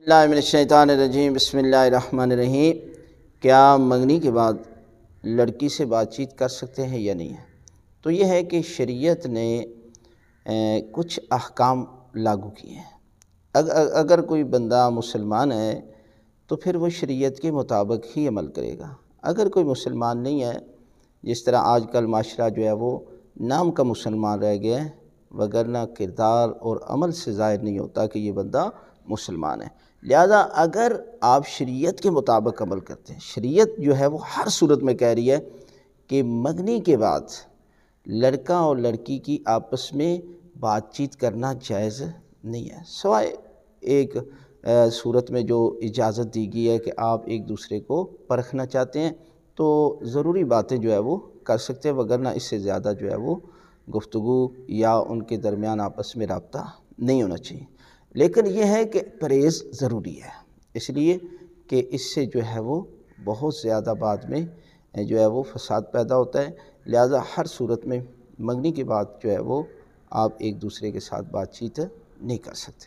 اللہ من الشیطان الرجیم بسم اللہ الرحمن الرحیم۔ کیا منگنی کے بعد لڑکی سے بات چیت کر سکتے ہیں یا نہیں ہے؟ تو یہ ہے کہ شریعت نے کچھ احکام لاگو کیے ہیں۔ اگر کوئی بندہ مسلمان ہے تو پھر وہ شریعت کے مطابق ہی عمل کرے گا۔ اگر کوئی مسلمان نہیں ہے، جس طرح آج کل معاشرہ جو ہے وہ نام کا مسلمان رہ گیا ہے، وگرنہ کردار اور عمل سے ظاہر نہیں ہوتا کہ یہ بندہ مسلمان ہے۔ لہذا اگر آپ شریعت کے مطابق عمل کرتے ہیں، شریعت جو ہے وہ ہر صورت میں کہہ رہی ہے کہ منگنی کے بعد لڑکا اور لڑکی کی آپس میں بات چیت کرنا جائز نہیں ہے، سوائے ایک صورت میں جو اجازت دی گئی ہے کہ آپ ایک دوسرے کو پرکھنا چاہتے ہیں تو ضروری باتیں جو ہے وہ کر سکتے ہیں، وگرنہ اس سے زیادہ جو ہے وہ گفتگو یا ان کے درمیان آپس میں رابطہ نہیں ہونا چاہیے۔ لیکن یہ ہے کہ پرہیز ضروری ہے، اس لیے کہ اس سے جو ہے وہ بہت زیادہ بعد میں جو ہے وہ فساد پیدا ہوتا ہے۔ لہذا ہر صورت میں منگنی کے بعد جو ہے وہ آپ ایک دوسرے کے ساتھ بات چیت نہیں کر سکتے۔